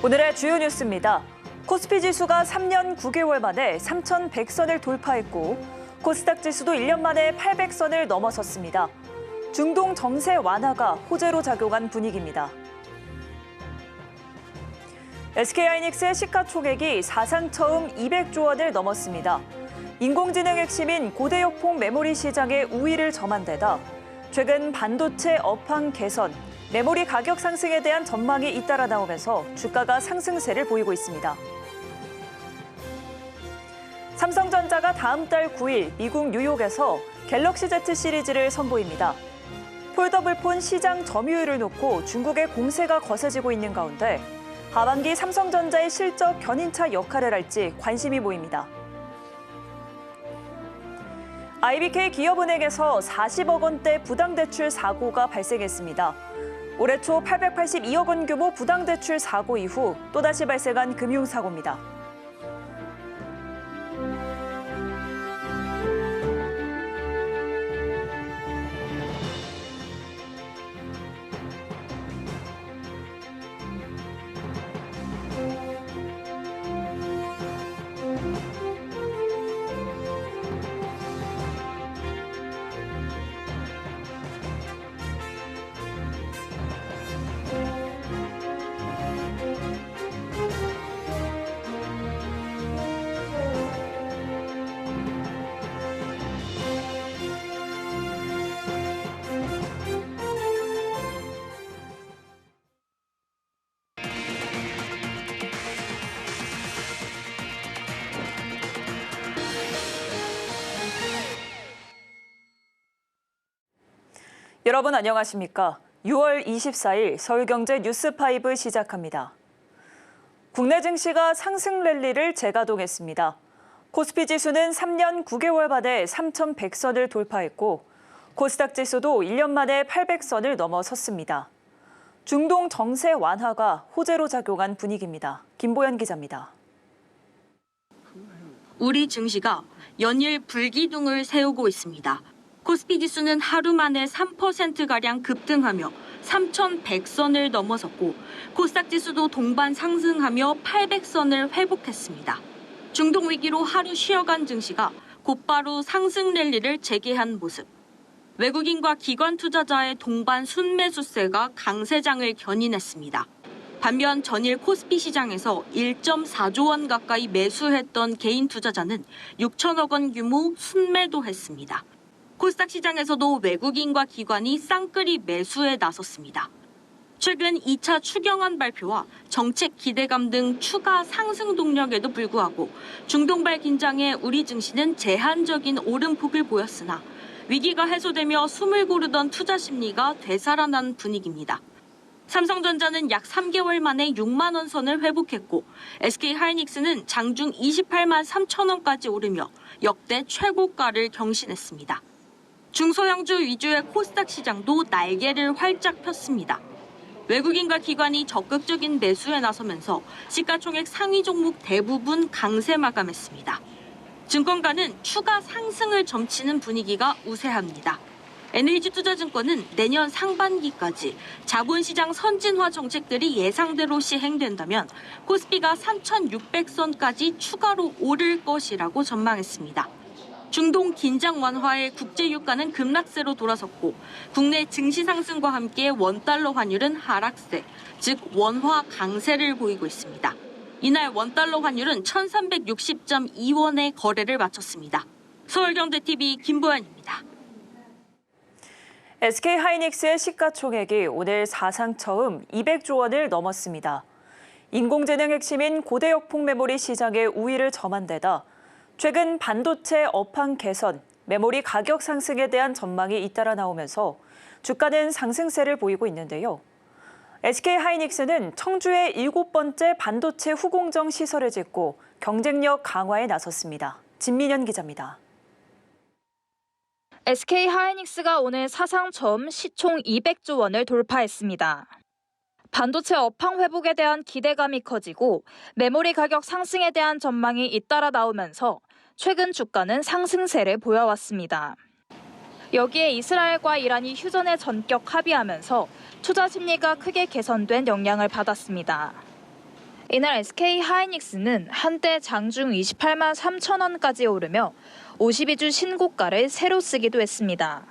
오늘의 주요 뉴스입니다. 코스피 지수가 3년 9개월 만에 3,100선을 돌파했고 코스닥 지수도 1년 만에 800선을 넘어섰습니다. 중동 정세 완화가 호재로 작용한 분위기입니다. SK하이닉스의 시가총액이 사상 처음 200조 원을 넘었습니다. 인공지능 핵심인 고대역폭 메모리 시장의 우위를 점한 데다 최근 반도체 업황 개선, 메모리 가격 상승에 대한 전망이 잇따라 나오면서 주가가 상승세를 보이고 있습니다. 삼성전자가 다음 달 9일 미국 뉴욕에서 갤럭시 Z 시리즈를 선보입니다. 폴더블폰 시장 점유율을 놓고 중국의 공세가 거세지고 있는 가운데 하반기 삼성전자의 실적 견인차 역할을 할지 관심이 모입니다. IBK 기업은행에서 40억 원대 부당대출 사고가 발생했습니다. 올해 초 882억 원 규모 부당대출 사고 이후 또다시 발생한 금융사고입니다. 여러분 안녕하십니까? 6월 24일 서울경제 뉴스5 시작합니다. 국내 증시가 상승 랠리를 재가동했습니다. 코스피 지수는 3년 9개월 만에 3,100선을 돌파했고 코스닥 지수도 1년 만에 800선을 넘어섰습니다. 중동 정세 완화가 호재로 작용한 분위기입니다. 김보연 기자입니다. 우리 증시가 연일 불기둥을 세우고 있습니다. 코스피 지수는 하루 만에 3%가량 급등하며 3,100선을 넘어섰고 코스닥 지수도 동반 상승하며 800선을 회복했습니다. 중동 위기로 하루 쉬어간 증시가 곧바로 상승 랠리를 재개한 모습. 외국인과 기관 투자자의 동반 순매수세가 강세장을 견인했습니다. 반면 전일 코스피 시장에서 1.4조 원 가까이 매수했던 개인 투자자는 6천억 원 규모 순매도했습니다. 코스닥 시장에서도 외국인과 기관이 쌍끌이 매수에 나섰습니다. 최근 2차 추경안 발표와 정책 기대감 등 추가 상승 동력에도 불구하고 중동발 긴장에 우리 증시는 제한적인 오름폭을 보였으나 위기가 해소되며 숨을 고르던 투자 심리가 되살아난 분위기입니다. 삼성전자는 약 3개월 만에 6만 원 선을 회복했고 SK하이닉스는 장중 28만 3천 원까지 오르며 역대 최고가를 경신했습니다. 중소형주 위주의 코스닥 시장도 날개를 활짝 폈습니다. 외국인과 기관이 적극적인 매수에 나서면서 시가총액 상위 종목 대부분 강세 마감했습니다. 증권가는 추가 상승을 점치는 분위기가 우세합니다. NH투자증권은 내년 상반기까지 자본시장 선진화 정책들이 예상대로 시행된다면 코스피가 3,600선까지 추가로 오를 것이라고 전망했습니다. 중동 긴장 완화에 국제유가는 급락세로 돌아섰고 국내 증시 상승과 함께 원달러 환율은 하락세, 즉 원화 강세를 보이고 있습니다. 이날 원달러 환율은 1,360.2원에 거래를 마쳤습니다. 서울경제TV 김보연입니다. SK하이닉스의 시가총액이 오늘 사상 처음 200조 원을 넘었습니다. 인공지능 핵심인 고대역폭 메모리 시장의 우위를 점한 데다 최근 반도체 업황 개선, 메모리 가격 상승에 대한 전망이 잇따라 나오면서 주가는 상승세를 보이고 있는데요. SK하이닉스는 청주에 7번째 반도체 후공정 시설을 짓고 경쟁력 강화에 나섰습니다. 진민현 기자입니다. SK하이닉스가 오늘 사상 처음 시총 200조 원을 돌파했습니다. 반도체 업황 회복에 대한 기대감이 커지고 메모리 가격 상승에 대한 전망이 잇따라 나오면서 최근 주가는 상승세를 보여왔습니다. 여기에 이스라엘과 이란이 휴전에 전격 합의하면서 투자 심리가 크게 개선된 영향을 받았습니다. 이날 SK 하이닉스는 한때 장중 28만 3천 원까지 오르며 52주 신고가를 새로 쓰기도 했습니다.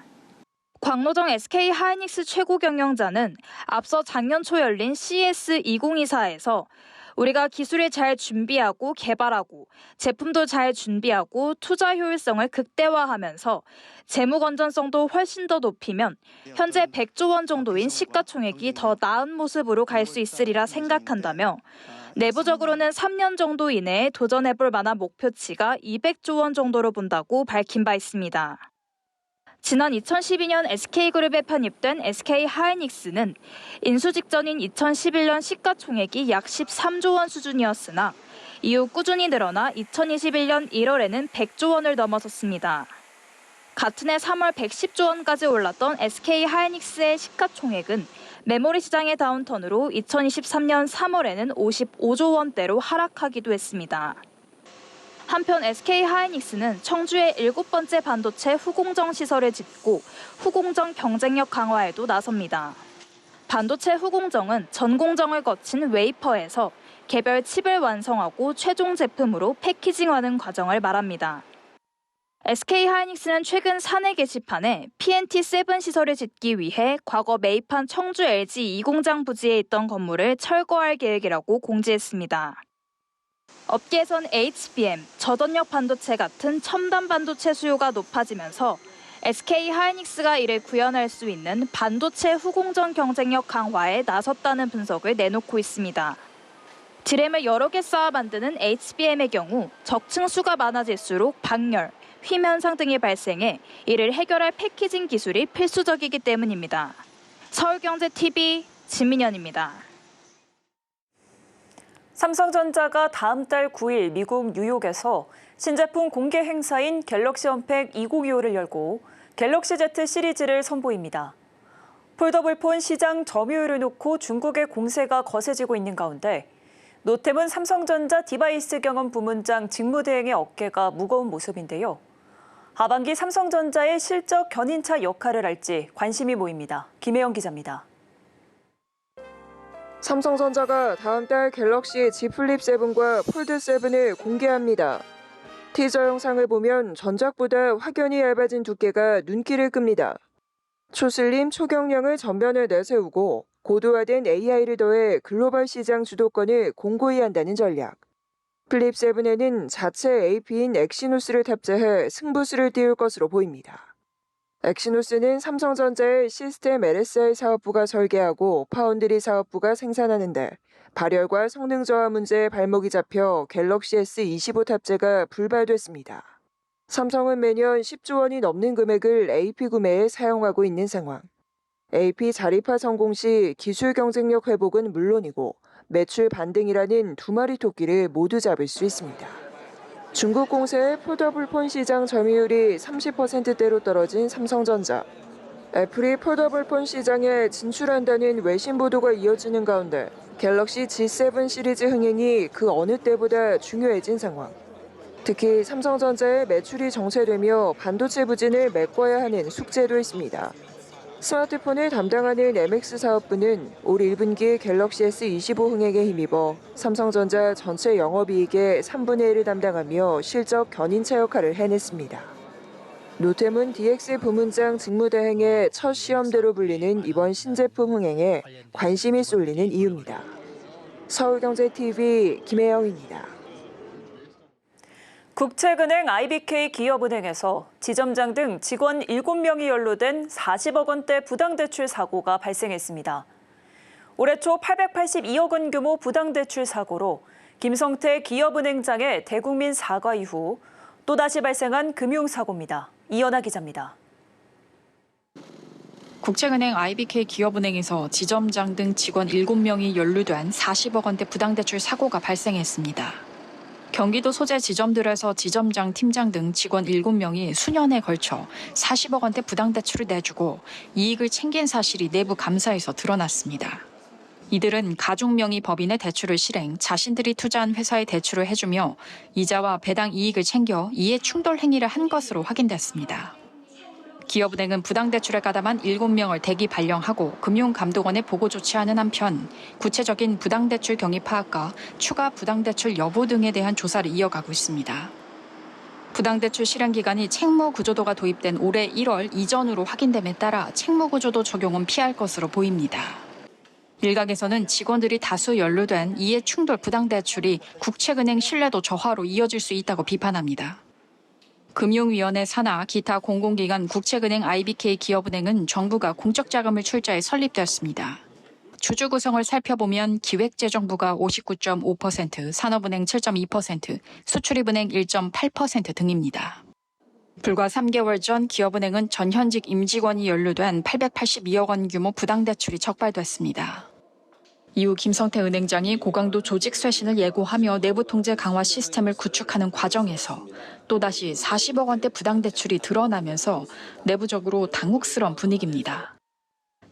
광노정 SK 하이닉스 최고 경영자는 앞서 작년 초 열린 CS 2024에서 우리가 기술을 잘 준비하고 개발하고 제품도 잘 준비하고 투자 효율성을 극대화하면서 재무 건전성도 훨씬 더 높이면 현재 100조 원 정도인 시가총액이 더 나은 모습으로 갈 수 있으리라 생각한다며 내부적으로는 3년 정도 이내에 도전해볼 만한 목표치가 200조 원 정도로 본다고 밝힌 바 있습니다. 지난 2012년 SK그룹에 편입된 SK 하이닉스는 인수 직전인 2011년 시가총액이 약 13조 원 수준이었으나 이후 꾸준히 늘어나 2021년 1월에는 100조 원을 넘어섰습니다. 같은 해 3월 110조 원까지 올랐던 SK 하이닉스의 시가총액은 메모리 시장의 다운턴으로 2023년 3월에는 55조 원대로 하락하기도 했습니다. 한편 SK 하이닉스는 청주에 7번째 반도체 후공정 시설을 짓고 후공정 경쟁력 강화에도 나섭니다. 반도체 후공정은 전공정을 거친 웨이퍼에서 개별 칩을 완성하고 최종 제품으로 패키징하는 과정을 말합니다. SK 하이닉스는 최근 사내 게시판에 PNT7 시설을 짓기 위해 과거 매입한 청주 LG 이공장 부지에 있던 건물을 철거할 계획이라고 공지했습니다. 업계에선 HBM, 저전력 반도체 같은 첨단 반도체 수요가 높아지면서 SK 하이닉스가 이를 구현할 수 있는 반도체 후공정 경쟁력 강화에 나섰다는 분석을 내놓고 있습니다. 디램을 여러 개 쌓아 만드는 HBM의 경우 적층 수가 많아질수록 박열, 휨 현상 등이 발생해 이를 해결할 패키징 기술이 필수적이기 때문입니다. 서울경제TV 진민현입니다. 삼성전자가 다음 달 9일 미국 뉴욕에서 신제품 공개 행사인 갤럭시 언팩 2025를 열고 갤럭시 Z 시리즈를 선보입니다. 폴더블폰 시장 점유율을 놓고 중국의 공세가 거세지고 있는 가운데 노태문 삼성전자 디바이스 경험 부문장 직무대행의 어깨가 무거운 모습인데요. 하반기 삼성전자의 실적 견인차 역할을 할지 관심이 모입니다. 김혜영 기자입니다. 삼성전자가 다음 달 갤럭시 Z 플립 7과 폴드 7을 공개합니다. 티저 영상을 보면 전작보다 확연히 얇아진 두께가 눈길을 끕니다. 초슬림 초경량을 전면에 내세우고 고도화된 AI를 더해 글로벌 시장 주도권을 공고히 한다는 전략. 플립 7에는 자체 AP인 엑시노스를 탑재해 승부수를 띄울 것으로 보입니다. 엑시노스는 삼성전자의 시스템 LSI 사업부가 설계하고 파운드리 사업부가 생산하는데 발열과 성능 저하 문제에 발목이 잡혀 갤럭시 S25 탑재가 불발됐습니다. 삼성은 매년 10조 원이 넘는 금액을 AP 구매에 사용하고 있는 상황. AP 자립화 성공 시 기술 경쟁력 회복은 물론이고 매출 반등이라는 두 마리 토끼를 모두 잡을 수 있습니다. 중국 공세의 폴더블폰 시장 점유율이 30%대로 떨어진 삼성전자. 애플이 폴더블폰 시장에 진출한다는 외신 보도가 이어지는 가운데 갤럭시 G7 시리즈 흥행이 그 어느 때보다 중요해진 상황. 특히 삼성전자의 매출이 정체되며 반도체 부진을 메꿔야 하는 숙제도 있습니다. 스마트폰을 담당하는 MX 사업부는 올 1분기 갤럭시 S25 흥행에 힘입어 삼성전자 전체 영업이익의 3분의 1을 담당하며 실적 견인차 역할을 해냈습니다. 노태문 DX 부문장 직무대행의 첫 시험대로 불리는 이번 신제품 흥행에 관심이 쏠리는 이유입니다. 서울경제TV 김혜영입니다. 국책은행 IBK 기업은행에서 지점장 등 직원 7명이 연루된 40억 원대 부당대출 사고가 발생했습니다. 올해 초 882억 원 규모 부당대출 사고로 김성태 기업은행장의 대국민 사과 이후 또다시 발생한 금융사고입니다. 이연아 기자입니다. 국책은행 IBK 기업은행에서 지점장 등 직원 7명이 연루된 40억 원대 부당대출 사고가 발생했습니다. 경기도 소재 지점들에서 지점장, 팀장 등 직원 7명이 수년에 걸쳐 40억 원대 부당대출을 내주고 이익을 챙긴 사실이 내부 감사에서 드러났습니다. 이들은 가족 명의 법인의 대출을 실행, 자신들이 투자한 회사에 대출을 해주며 이자와 배당 이익을 챙겨 이해 충돌 행위를 한 것으로 확인됐습니다. 기업은행은 부당대출에 가담한 7명을 대기 발령하고 금융감독원에 보고 조치하는 한편 구체적인 부당대출 경위 파악과 추가 부당대출 여부 등에 대한 조사를 이어가고 있습니다. 부당대출 실행기간이 책무구조도가 도입된 올해 1월 이전으로 확인됨에 따라 책무구조도 적용은 피할 것으로 보입니다. 일각에서는 직원들이 다수 연루된 이해충돌 부당대출이 국책은행 신뢰도 저하로 이어질 수 있다고 비판합니다. 금융위원회 산하 기타 공공기관 국책은행 IBK 기업은행은 정부가 공적 자금을 출자해 설립되었습니다. 주주 구성을 살펴보면 기획재정부가 59.5%, 산업은행 7.2%, 수출입은행 1.8% 등입니다. 불과 3개월 전 기업은행은 전현직 임직원이 연루된 882억 원 규모 부당대출이 적발됐습니다. 이후 김성태 은행장이 고강도 조직 쇄신을 예고하며 내부 통제 강화 시스템을 구축하는 과정에서 또다시 40억 원대 부당대출이 드러나면서 내부적으로 당혹스러운 분위기입니다.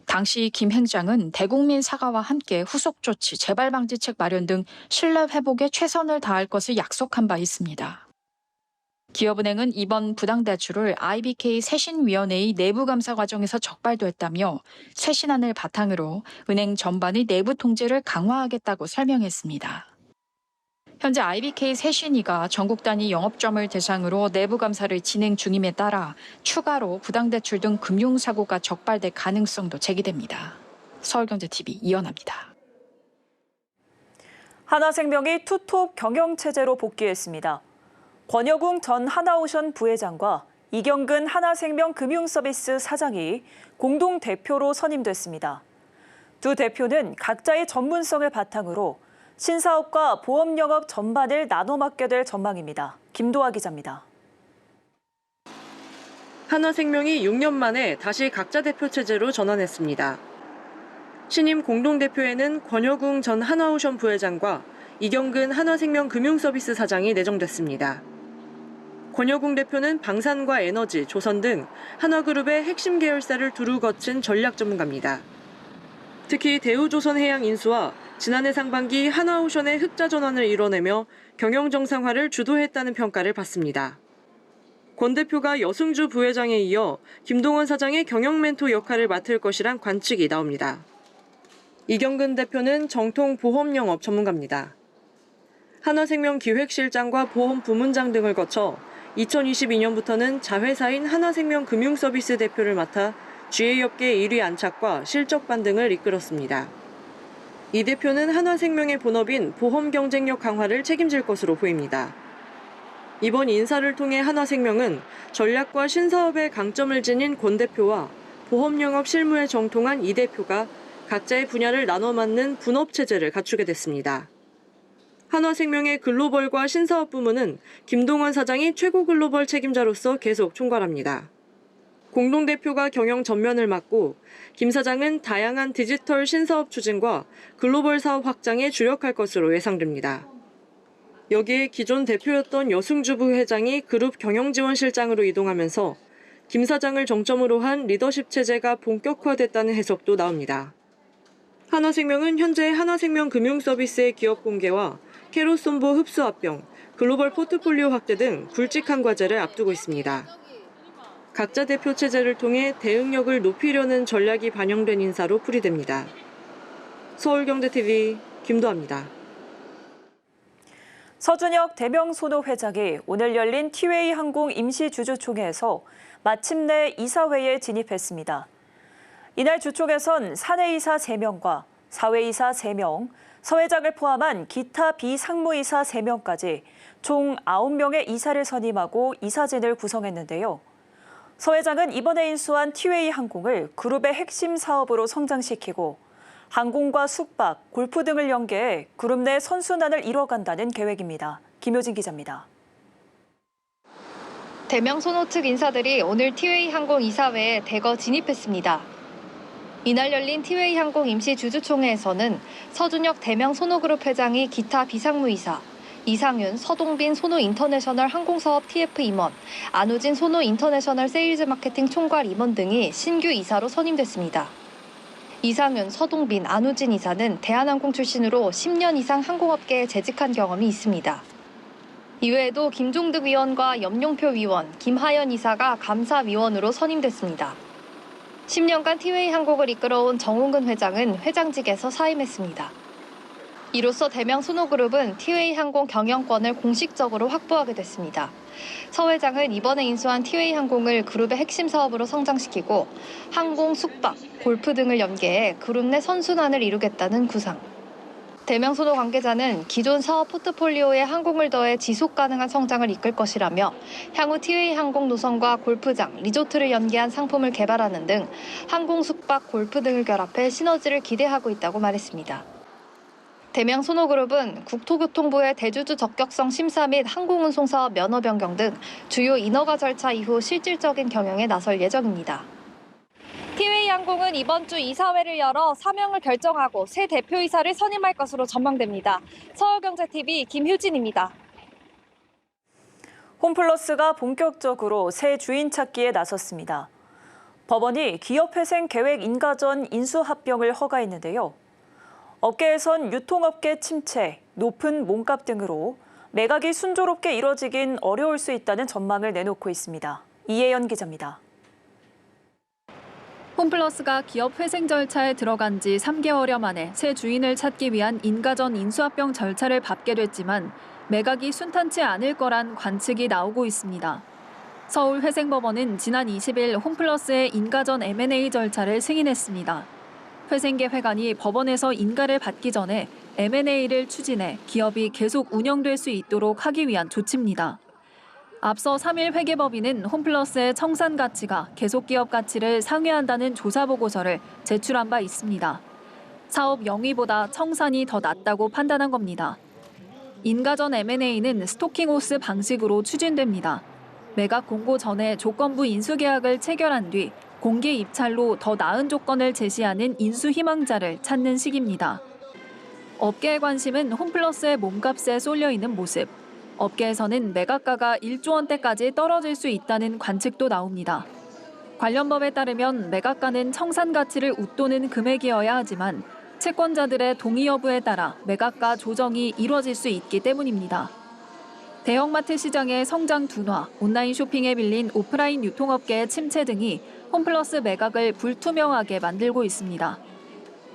당시 김 행장은 대국민 사과와 함께 후속 조치, 재발 방지책 마련 등 신뢰 회복에 최선을 다할 것을 약속한 바 있습니다. 기업은행은 이번 부당대출을 IBK 쇄신위원회의 내부감사 과정에서 적발됐다며 쇄신안을 바탕으로 은행 전반의 내부 통제를 강화하겠다고 설명했습니다. 현재 IBK 쇄신위가 전국 단위 영업점을 대상으로 내부감사를 진행 중임에 따라 추가로 부당대출 등 금융사고가 적발될 가능성도 제기됩니다. 서울경제TV 이연아입니다. 하나생명이 투톱 경영체제로 복귀했습니다. 권여궁 전 하나오션 부회장과 이경근 하나생명 금융서비스 사장이 공동 대표로 선임됐습니다. 두 대표는 각자의 전문성을 바탕으로 신사업과 보험 영업 전반을 나눠 맡게 될 전망입니다. 김도아 기자입니다. 하나생명이 6년 만에 다시 각자 대표 체제로 전환했습니다. 신임 공동대표에는 권여궁 전 하나오션 부회장과 이경근 하나생명 금융서비스 사장이 내정됐습니다. 권여궁 대표는 방산과 에너지, 조선 등 하나그룹의 핵심 계열사를 두루 거친 전략 전문가입니다. 특히 대우조선해양 인수와 지난해 상반기 하나오션의 흑자 전환을 이뤄내며 경영 정상화를 주도했다는 평가를 받습니다. 권 대표가 여승주 부회장에 이어 김동원 사장의 경영 멘토 역할을 맡을 것이란 관측이 나옵니다. 이경근 대표는 정통 보험 영업 전문가입니다. 하나생명 기획실장과 보험 부문장 등을 거쳐 2022년부터는 자회사인 하나생명 금융서비스 대표를 맡아 GA업계 1위 안착과 실적 반등을 이끌었습니다. 이 대표는 하나생명의 본업인 보험 경쟁력 강화를 책임질 것으로 보입니다. 이번 인사를 통해 하나생명은 전략과 신사업의 강점을 지닌 권 대표와 보험 영업 실무에 정통한 이 대표가 각자의 분야를 나눠 맡는 분업 체제를 갖추게 됐습니다. 하나생명의 글로벌과 신사업 부문은 김동원 사장이 최고 글로벌 책임자로서 계속 총괄합니다. 공동대표가 경영 전면을 맡고 김 사장은 다양한 디지털 신사업 추진과 글로벌 사업 확장에 주력할 것으로 예상됩니다. 여기에 기존 대표였던 여승주 부회장이 그룹 경영지원실장으로 이동하면서 김 사장을 정점으로 한 리더십 체제가 본격화됐다는 해석도 나옵니다. 하나생명은 현재 하나생명 금융서비스의 기업 공개와 캐롯손보 흡수 합병, 글로벌 포트폴리오 확대 등 굵직한 과제를 앞두고 있습니다. 각자 대표 체제를 통해 대응력을 높이려는 전략이 반영된 인사로 풀이됩니다. 서울경제TV 김도아입니다. 서준혁 대명소노 회장이 오늘 열린 티웨이 항공 임시주주총회에서 마침내 이사회에 진입했습니다. 이날 주총에선 사내이사 3명과 사회이사 3명, 서 회장을 포함한 기타 비상무이사 3명까지 총 9명의 이사를 선임하고 이사진을 구성했는데요. 서 회장은 이번에 인수한 티웨이 항공을 그룹의 핵심 사업으로 성장시키고 항공과 숙박, 골프 등을 연계해 그룹 내 선순환을 이뤄간다는 계획입니다. 김효진 기자입니다. 대명소노 측 인사들이 오늘 티웨이 항공 이사회에 대거 진입했습니다. 이날 열린 티웨이 항공 임시주주총회에서는 서준혁 대명소노그룹 회장이 기타 비상무이사, 이상윤, 서동빈 소노인터내셔널 항공사업 TF 임원, 안우진 소노인터내셔널 세일즈 마케팅 총괄 임원 등이 신규 이사로 선임됐습니다. 이상윤, 서동빈, 안우진 이사는 대한항공 출신으로 10년 이상 항공업계에 재직한 경험이 있습니다. 이외에도 김종득 위원과 염용표 위원, 김하연 이사가 감사위원으로 선임됐습니다. 10년간 티웨이 항공을 이끌어온 정홍근 회장은 회장직에서 사임했습니다. 이로써 대명 순호그룹은 티웨이 항공 경영권을 공식적으로 확보하게 됐습니다. 서 회장은 이번에 인수한 티웨이 항공을 그룹의 핵심 사업으로 성장시키고 항공, 숙박, 골프 등을 연계해 그룹 내 선순환을 이루겠다는 구상. 대명 순호 관계자는 기존 사업 포트폴리오에 항공을 더해 지속 가능한 성장을 이끌 것이라며 향후 티웨이 항공 노선과 골프장, 리조트를 연계한 상품을 개발하는 등 항공, 숙박, 골프 등을 결합해 시너지를 기대하고 있다고 말했습니다. 대명 순호그룹은 국토교통부의 대주주 적격성 심사 및 항공운송 사업 면허 변경 등 주요 인허가 절차 이후 실질적인 경영에 나설 예정입니다. 티웨이 항공은 이번 주 이사회를 열어 사명을 결정하고 새 대표이사를 선임할 것으로 전망됩니다. 서울경제TV 김효진입니다. 홈플러스가 본격적으로 새 주인 찾기에 나섰습니다. 법원이 기업회생 계획 인가전 인수합병을 허가했는데요. 업계에선 유통업계 침체, 높은 몸값 등으로 매각이 순조롭게 이뤄지긴 어려울 수 있다는 전망을 내놓고 있습니다. 이혜연 기자입니다. 홈플러스가 기업 회생 절차에 들어간 지 3개월여 만에 새 주인을 찾기 위한 인가전 인수합병 절차를 밟게 됐지만 매각이 순탄치 않을 거란 관측이 나오고 있습니다. 서울회생법원은 지난 20일 홈플러스의 인가전 M&A 절차를 승인했습니다. 회생계 회관이 법원에서 인가를 받기 전에 M&A를 추진해 기업이 계속 운영될 수 있도록 하기 위한 조치입니다. 앞서 3일 회계법인은 홈플러스의 청산 가치가 계속 기업 가치를 상회한다는 조사 보고서를 제출한 바 있습니다. 사업 영위보다 청산이 더 낫다고 판단한 겁니다. 인가전 M&A는 스토킹 호스 방식으로 추진됩니다. 매각 공고 전에 조건부 인수계약을 체결한 뒤 공개 입찰로 더 나은 조건을 제시하는 인수 희망자를 찾는 시기입니다. 업계의 관심은 홈플러스의 몸값에 쏠려 있는 모습. 업계에서는 매각가가 1조 원대까지 떨어질 수 있다는 관측도 나옵니다. 관련 법에 따르면 매각가는 청산 가치를 웃도는 금액이어야 하지만 채권자들의 동의 여부에 따라 매각가 조정이 이뤄질 수 있기 때문입니다. 대형마트 시장의 성장 둔화, 온라인 쇼핑에 밀린 오프라인 유통업계의 침체 등이 홈플러스 매각을 불투명하게 만들고 있습니다.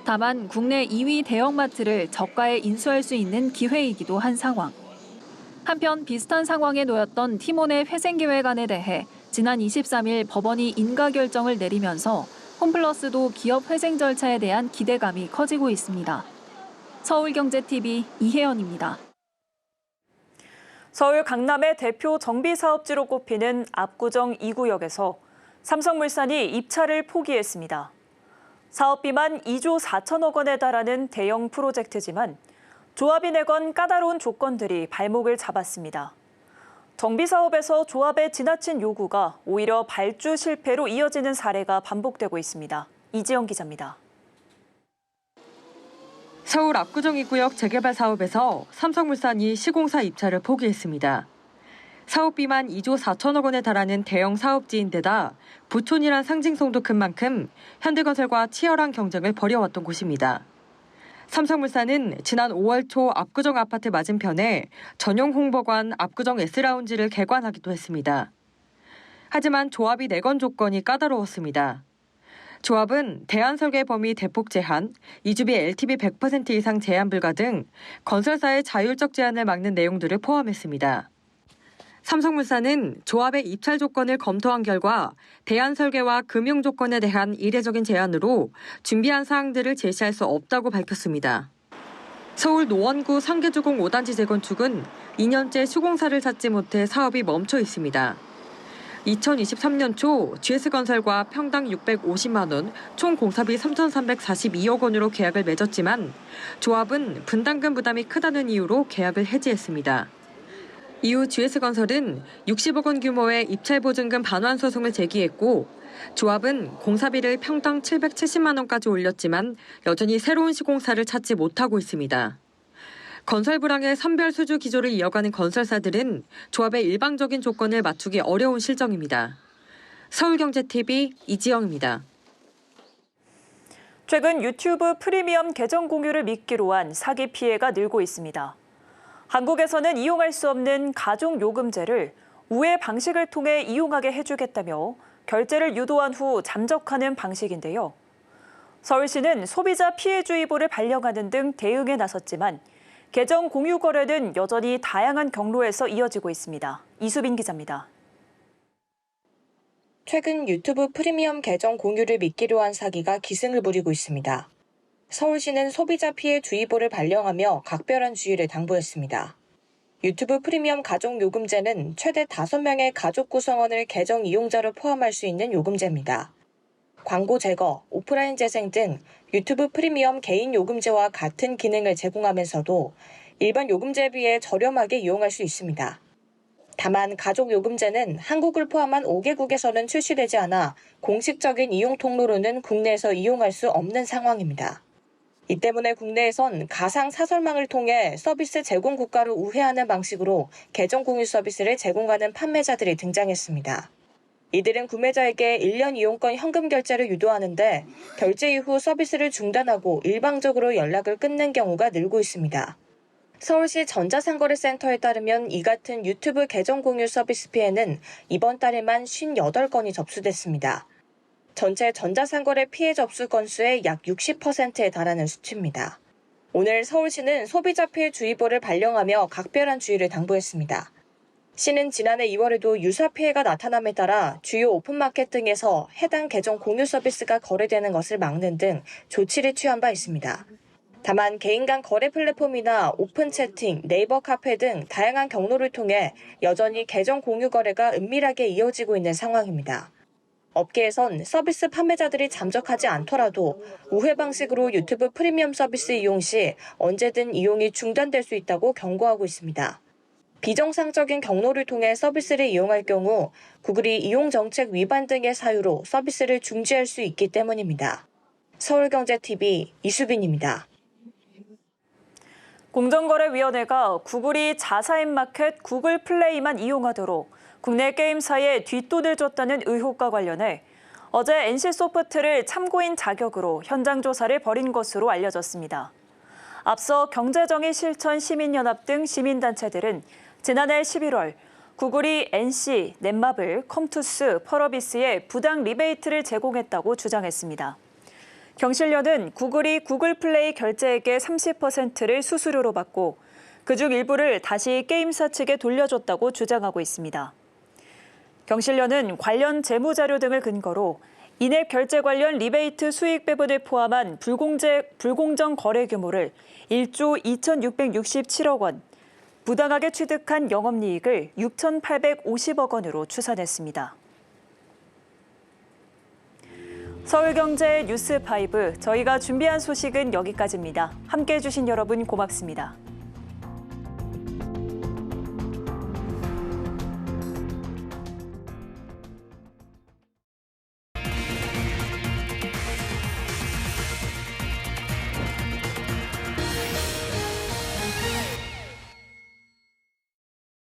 다만 국내 2위 대형마트를 저가에 인수할 수 있는 기회이기도 한 상황. 한편 비슷한 상황에 놓였던 티몬의 회생계획안에 대해 지난 23일 법원이 인가 결정을 내리면서 홈플러스도 기업 회생 절차에 대한 기대감이 커지고 있습니다. 서울경제TV 이혜연입니다. 서울 강남의 대표 정비사업지로 꼽히는 압구정 2구역에서 삼성물산이 입찰을 포기했습니다. 사업비만 2조 4천억 원에 달하는 대형 프로젝트지만 조합이 내건 까다로운 조건들이 발목을 잡았습니다. 정비사업에서 조합의 지나친 요구가 오히려 발주 실패로 이어지는 사례가 반복되고 있습니다. 이지영 기자입니다. 서울 압구정 2구역 재개발 사업에서 삼성물산이 시공사 입찰을 포기했습니다. 사업비만 2조 4천억 원에 달하는 대형 사업지인데다 부촌이란 상징성도 큰 만큼 현대건설과 치열한 경쟁을 벌여왔던 곳입니다. 삼성물산은 지난 5월 초 압구정 아파트 맞은편에 전용 홍보관 압구정 S라운지를 개관하기도 했습니다. 하지만 조합이 내건 조건이 까다로웠습니다. 조합은 대안설계 범위 대폭 제한, 이주비 LTV 100% 이상 제한 불가 등 건설사의 자율적 제한을 막는 내용들을 포함했습니다. 삼성물산은 조합의 입찰 조건을 검토한 결과 대안설계와 금융 조건에 대한 이례적인 제한으로 준비한 사항들을 제시할 수 없다고 밝혔습니다. 서울 노원구 상계주공 5단지 재건축은 2년째 시공사를 찾지 못해 사업이 멈춰 있습니다. 2023년 초 GS건설과 평당 650만 원, 총 공사비 3,342억 원으로 계약을 맺었지만 조합은 분담금 부담이 크다는 이유로 계약을 해지했습니다. 이후 GS건설은 60억 원 규모의 입찰보증금 반환 소송을 제기했고 조합은 공사비를 평당 770만 원까지 올렸지만 여전히 새로운 시공사를 찾지 못하고 있습니다. 건설 불황의 선별 수주 기조를 이어가는 건설사들은 조합의 일방적인 조건을 맞추기 어려운 실정입니다. 서울경제TV 이지영입니다. 최근 유튜브 프리미엄 계정 공유를 미끼로 한 사기 피해가 늘고 있습니다. 한국에서는 이용할 수 없는 가족요금제를 우회 방식을 통해 이용하게 해주겠다며 결제를 유도한 후 잠적하는 방식인데요. 서울시는 소비자 피해주의보를 발령하는 등 대응에 나섰지만 계정 공유 거래는 여전히 다양한 경로에서 이어지고 있습니다. 이수빈 기자입니다. 최근 유튜브 프리미엄 계정 공유를 미끼로 한 사기가 기승을 부리고 있습니다. 서울시는 소비자 피해 주의보를 발령하며 각별한 주의를 당부했습니다. 유튜브 프리미엄 가족요금제는 최대 5명의 가족 구성원을 계정 이용자로 포함할 수 있는 요금제입니다. 광고 제거, 오프라인 재생 등 유튜브 프리미엄 개인 요금제와 같은 기능을 제공하면서도 일반 요금제에 비해 저렴하게 이용할 수 있습니다. 다만 가족요금제는 한국을 포함한 5개국에서는 출시되지 않아 공식적인 이용 통로로는 국내에서 이용할 수 없는 상황입니다. 이 때문에 국내에선 가상 사설망을 통해 서비스 제공 국가를 우회하는 방식으로 계정 공유 서비스를 제공하는 판매자들이 등장했습니다. 이들은 구매자에게 1년 이용권 현금 결제를 유도하는데 결제 이후 서비스를 중단하고 일방적으로 연락을 끊는 경우가 늘고 있습니다. 서울시 전자상거래센터에 따르면 이 같은 유튜브 계정 공유 서비스 피해는 이번 달에만 58건이 접수됐습니다. 전체 전자상거래 피해 접수 건수의 약 60%에 달하는 수치입니다. 오늘 서울시는 소비자 피해 주의보를 발령하며 각별한 주의를 당부했습니다. 시는 지난해 2월에도 유사 피해가 나타남에 따라 주요 오픈마켓 등에서 해당 계정 공유 서비스가 거래되는 것을 막는 등 조치를 취한 바 있습니다. 다만 개인 간 거래 플랫폼이나 오픈 채팅, 네이버 카페 등 다양한 경로를 통해 여전히 계정 공유 거래가 은밀하게 이어지고 있는 상황입니다. 업계에선 서비스 판매자들이 잠적하지 않더라도 우회 방식으로 유튜브 프리미엄 서비스 이용 시 언제든 이용이 중단될 수 있다고 경고하고 있습니다. 비정상적인 경로를 통해 서비스를 이용할 경우 구글이 이용정책 위반 등의 사유로 서비스를 중지할 수 있기 때문입니다. 서울경제TV 이수빈입니다. 공정거래위원회가 구글이 자사인 마켓 구글 플레이만 이용하도록 국내 게임사에 뒷돈을 줬다는 의혹과 관련해 어제 NC소프트를 참고인 자격으로 현장 조사를 벌인 것으로 알려졌습니다. 앞서 경제정의 실천 시민연합 등 시민단체들은 지난해 11월 구글이 NC, 넷마블, 컴투스, 펄어비스에 부당 리베이트를 제공했다고 주장했습니다. 경실련은 구글이 구글 플레이 결제액의 30%를 수수료로 받고 그중 일부를 다시 게임사 측에 돌려줬다고 주장하고 있습니다. 경실련은 관련 재무자료 등을 근거로 인앱 결제 관련 리베이트 수익 배분을 포함한 불공정 거래 규모를 1조 2,667억 원, 부당하게 취득한 영업이익을 6,850억 원으로 추산했습니다. 서울경제 뉴스5, 저희가 준비한 소식은 여기까지입니다. 함께해 주신 여러분 고맙습니다.